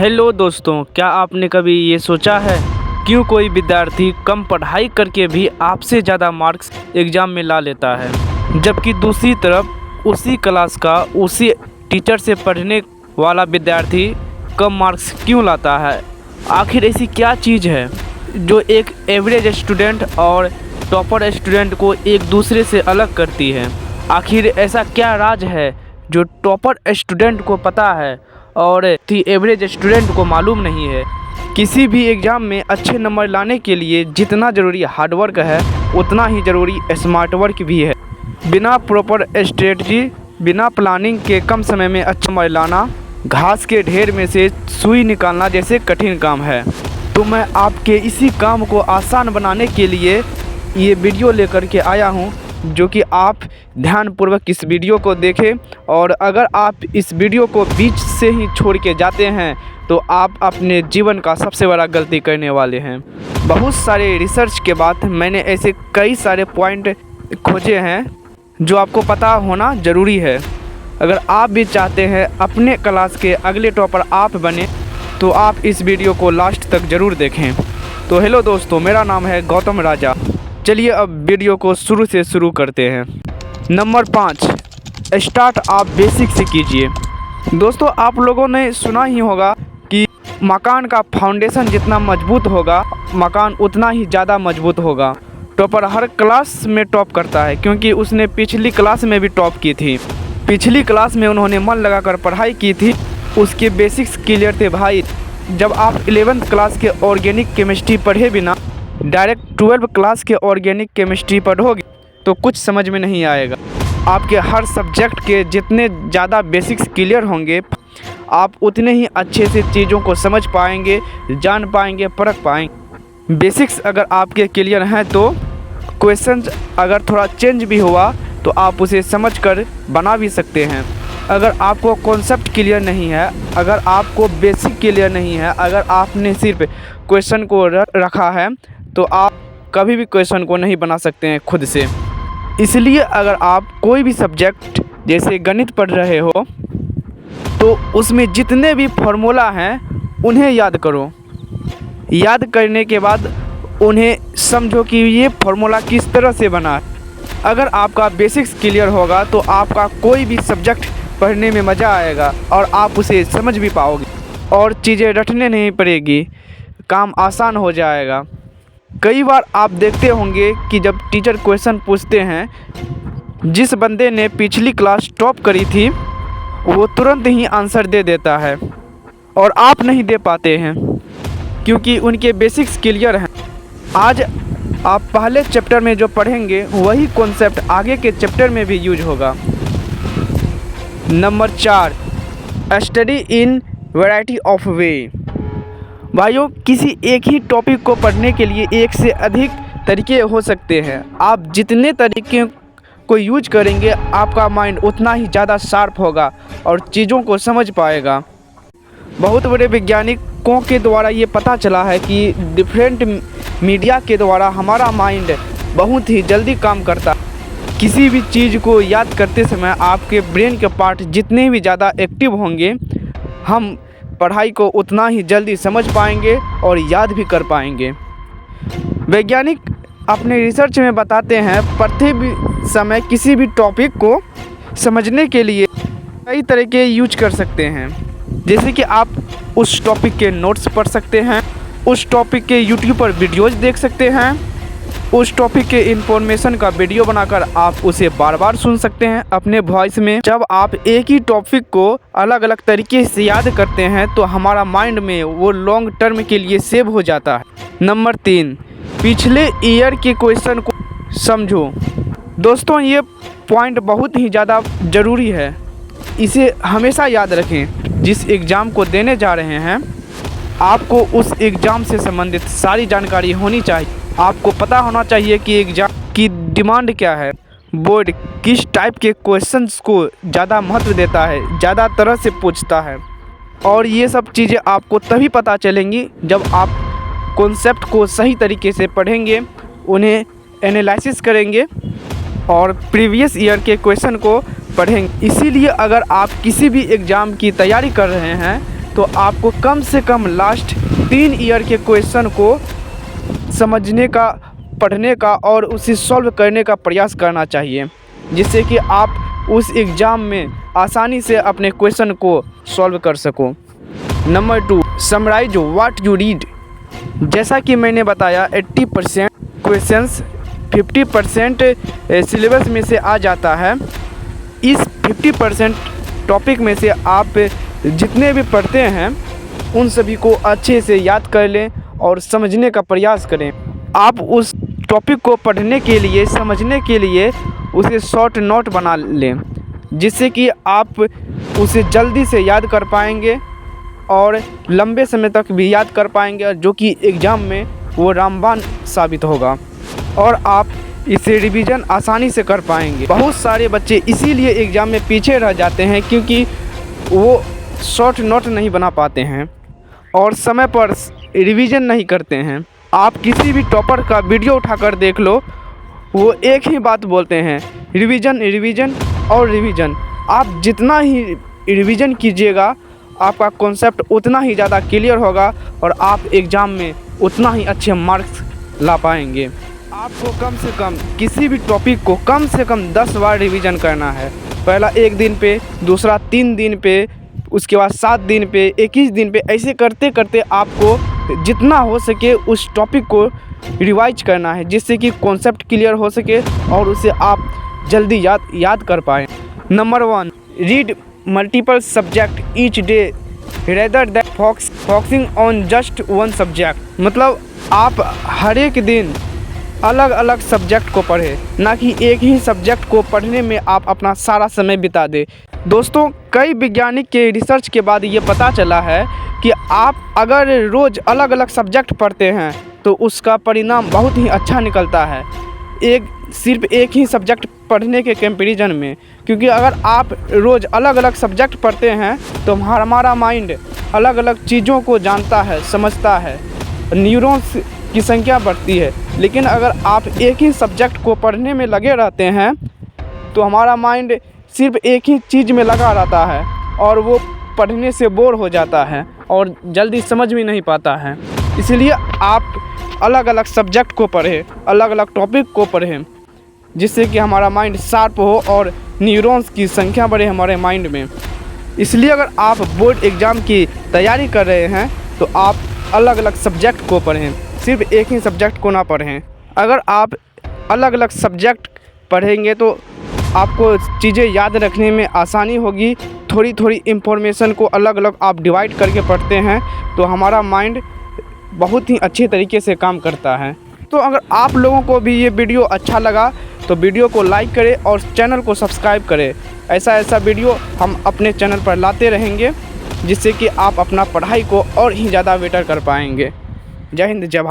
Hello दोस्तों, क्या आपने कभी ये सोचा है क्यों कोई विद्यार्थी कम पढ़ाई करके भी आपसे ज़्यादा मार्क्स एग्ज़ाम में ला लेता है, जबकि दूसरी तरफ उसी क्लास का उसी टीचर से पढ़ने वाला विद्यार्थी कम मार्क्स क्यों लाता है? आखिर ऐसी क्या चीज़ है जो एक एवरेज स्टूडेंट और टॉपर स्टूडेंट को एक दूसरे से अलग करती है? आखिर ऐसा क्या राज है जो टॉपर स्टूडेंट को पता है और एवरेज स्टूडेंट को मालूम नहीं है? किसी भी एग्ज़ाम में अच्छे नंबर लाने के लिए जितना ज़रूरी हार्डवर्क है उतना ही ज़रूरी स्मार्ट वर्क भी है। बिना प्रॉपर स्ट्रेटजी, बिना प्लानिंग के कम समय में अच्छा नंबर लाना घास के ढेर में से सुई निकालना जैसे कठिन काम है। तो मैं आपके इसी काम को आसान बनाने के लिए ये वीडियो लेकर के आया हूँ, जो कि आप ध्यानपूर्वक इस वीडियो को देखें। और अगर आप इस वीडियो को बीच से ही छोड़ के जाते हैं तो आप अपने जीवन का सबसे बड़ा गलती करने वाले हैं। बहुत सारे रिसर्च के बाद मैंने ऐसे कई सारे पॉइंट खोजे हैं जो आपको पता होना ज़रूरी है। अगर आप भी चाहते हैं अपने क्लास के अगले टॉपर आप बने तो आप इस वीडियो को लास्ट तक ज़रूर देखें। तो हेलो दोस्तों, मेरा नाम है गौतम राजा। चलिए अब वीडियो को शुरू से शुरू करते हैं। नंबर 5, स्टार्ट आप बेसिक से कीजिए। दोस्तों, आप लोगों ने सुना ही होगा कि मकान का फाउंडेशन जितना मजबूत होगा मकान उतना ही ज़्यादा मजबूत होगा। टॉपर हर क्लास में टॉप करता है क्योंकि उसने पिछली क्लास में भी टॉप की थी। पिछली क्लास में उन्होंने मन लगाकर पढ़ाई की थी, उसके बेसिक्स क्लियर थे। भाई, जब आप 11th क्लास के ऑर्गेनिक केमिस्ट्री पढ़े बिना डायरेक्ट 12 क्लास के ऑर्गेनिक केमिस्ट्री पढ़ोगे तो कुछ समझ में नहीं आएगा। आपके हर सब्जेक्ट के जितने ज़्यादा बेसिक्स क्लियर होंगे आप उतने ही अच्छे से चीज़ों को समझ पाएंगे, जान पाएंगे, परख पाएंगे। बेसिक्स अगर आपके क्लियर हैं तो क्वेश्चन अगर थोड़ा चेंज भी हुआ तो आप उसे समझकर बना भी सकते हैं। अगर आपको कॉन्सेप्ट क्लियर नहीं है, अगर आपको बेसिक क्लियर नहीं है, अगर आपने सिर्फ क्वेश्चन को रखा है तो आप कभी भी क्वेश्चन को नहीं बना सकते हैं खुद से। इसलिए अगर आप कोई भी सब्जेक्ट जैसे गणित पढ़ रहे हो तो उसमें जितने भी फार्मूला हैं उन्हें याद करो। याद करने के बाद उन्हें समझो कि ये फार्मूला किस तरह से बना है। अगर आपका बेसिक्स क्लियर होगा तो आपका कोई भी सब्जेक्ट पढ़ने में मज़ा आएगा और आप उसे समझ भी पाओगे और चीज़ें रटने नहीं पड़ेगी, काम आसान हो जाएगा। कई बार आप देखते होंगे कि जब टीचर क्वेश्चन पूछते हैं, जिस बंदे ने पिछली क्लास टॉप करी थी वो तुरंत ही आंसर दे देता है और आप नहीं दे पाते हैं क्योंकि उनके बेसिक्स क्लियर हैं। आज आप पहले चैप्टर में जो पढ़ेंगे वही कॉन्सेप्ट आगे के चैप्टर में भी यूज होगा। Number 4, study in variety of वे। भाइयों, किसी एक ही टॉपिक को पढ़ने के लिए एक से अधिक तरीके हो सकते हैं। आप जितने तरीके को यूज करेंगे आपका माइंड उतना ही ज़्यादा शार्प होगा और चीज़ों को समझ पाएगा। बहुत बड़े वैज्ञानिकों के द्वारा ये पता चला है कि डिफरेंट मीडिया के द्वारा हमारा माइंड बहुत ही जल्दी काम करता है। किसी भी चीज़ को याद करते समय आपके ब्रेन के पार्ट जितने भी ज़्यादा एक्टिव होंगे हम पढ़ाई को उतना ही जल्दी समझ पाएंगे और याद भी कर पाएंगे। वैज्ञानिक अपने रिसर्च में बताते हैं पढ़ते भी समय किसी भी टॉपिक को समझने के लिए कई तरह के यूज कर सकते हैं। जैसे कि आप उस टॉपिक के नोट्स पढ़ सकते हैं, उस टॉपिक के यूट्यूब पर वीडियोज़ देख सकते हैं, उस टॉपिक के इन्फॉर्मेशन का वीडियो बनाकर आप उसे बार बार सुन सकते हैं अपने वॉइस में। जब आप एक ही टॉपिक को अलग अलग तरीके से याद करते हैं तो हमारा माइंड में वो लॉन्ग टर्म के लिए सेव हो जाता है। नंबर 3, पिछले ईयर के क्वेश्चन को समझो। दोस्तों, ये पॉइंट बहुत ही ज़्यादा ज़रूरी है, इसे हमेशा याद रखें। जिस एग्ज़ाम को देने जा रहे हैं आपको उस एग्ज़ाम से संबंधित सारी जानकारी होनी चाहिए। आपको पता होना चाहिए कि एग्ज़ाम की डिमांड क्या है, बोर्ड किस टाइप के क्वेश्चंस को ज़्यादा महत्व देता है, ज़्यादा तरह से पूछता है। और ये सब चीज़ें आपको तभी पता चलेंगी जब आप कॉन्सेप्ट को सही तरीके से पढ़ेंगे, उन्हें एनालिसिस करेंगे और प्रीवियस ईयर के क्वेश्चन को पढ़ेंगे। इसीलिए अगर आप किसी भी एग्ज़ाम की तैयारी कर रहे हैं तो आपको कम से कम लास्ट 3 ईयर के क्वेश्चन को समझने का, पढ़ने का और उसे सॉल्व करने का प्रयास करना चाहिए, जिससे कि आप उस एग्ज़ाम में आसानी से अपने क्वेश्चन को सॉल्व कर सको। Number 2, summarise what you read. जैसा कि मैंने बताया 80% क्वेश्चंस 50% सिलेबस में से आ जाता है। इस 50% टॉपिक में से आप जितने भी पढ़ते हैं उन सभी को अच्छे से याद कर लें और समझने का प्रयास करें। आप उस टॉपिक को पढ़ने के लिए, समझने के लिए उसे शॉर्ट नोट बना लें, जिससे कि आप उसे जल्दी से याद कर पाएंगे और लंबे समय तक भी याद कर पाएंगे, जो कि एग्ज़ाम में वो रामबाण साबित होगा और आप इसे रिवीजन आसानी से कर पाएंगे। बहुत सारे बच्चे इसीलिए एग्ज़ाम में पीछे रह जाते हैं क्योंकि वो शॉर्ट नोट नहीं बना पाते हैं और समय पर रिवीजन नहीं करते हैं। आप किसी भी टॉपर का वीडियो उठाकर देख लो, वो एक ही बात बोलते हैं, रिवीजन रिवीजन और रिवीजन। आप जितना ही रिवीजन कीजिएगा आपका कॉन्सेप्ट उतना ही ज़्यादा क्लियर होगा और आप एग्ज़ाम में उतना ही अच्छे मार्क्स ला पाएंगे। आपको कम से कम किसी भी टॉपिक को कम से कम 10 बार रिवीजन करना है। पहला 1 दिन पे, दूसरा 3 दिन पे, उसके बाद 7 दिन पे, 21 दिन पे, ऐसे करते करते आपको जितना हो सके उस टॉपिक को रिवाइज करना है, जिससे कि कॉन्सेप्ट क्लियर हो सके और उसे आप जल्दी याद कर पाएँ। Number 1, read multiple subject each day rather than focusing on just one subject. मतलब आप हर एक दिन अलग अलग सब्जेक्ट को पढ़ें, ना कि एक ही सब्जेक्ट को पढ़ने में आप अपना सारा समय बिता दें। दोस्तों, कई वैज्ञानिक के रिसर्च के बाद ये पता चला है कि आप अगर रोज़ अलग अलग सब्जेक्ट पढ़ते हैं तो उसका परिणाम बहुत ही अच्छा निकलता है, सिर्फ एक ही सब्जेक्ट पढ़ने के कंपैरिजन में। क्योंकि अगर आप रोज़ अलग अलग सब्जेक्ट पढ़ते हैं तो हमारा माइंड अलग अलग चीज़ों को जानता है, समझता है, न्यूरॉन्स की संख्या बढ़ती है। लेकिन अगर आप एक ही सब्जेक्ट को पढ़ने में लगे रहते हैं तो हमारा माइंड सिर्फ एक ही चीज़ में लगा रहता है और वो पढ़ने से बोर हो जाता है और जल्दी समझ भी नहीं पाता है। इसलिए आप अलग अलग सब्जेक्ट को पढ़ें, अलग अलग टॉपिक को पढ़ें, जिससे कि हमारा माइंड शार्प हो और न्यूरॉन्स की संख्या बढ़े हमारे माइंड में। इसलिए अगर आप बोर्ड एग्ज़ाम की तैयारी कर रहे हैं तो आप अलग अलग सब्जेक्ट को पढ़ें, सिर्फ एक ही सब्जेक्ट को ना पढ़ें। अगर आप अलग अलग सब्जेक्ट पढ़ेंगे तो आपको चीज़ें याद रखने में आसानी होगी। थोड़ी थोड़ी इन्फॉर्मेशन को अलग अलग आप डिवाइड करके पढ़ते हैं तो हमारा माइंड बहुत ही अच्छे तरीके से काम करता है। तो अगर आप लोगों को भी ये वीडियो अच्छा लगा तो वीडियो को लाइक करें और चैनल को सब्सक्राइब करें। ऐसा वीडियो हम अपने चैनल पर लाते रहेंगे, जिससे कि आप अपना पढ़ाई को और ही ज़्यादा बेटर कर पाएंगे। जय हिंद, जय भारत।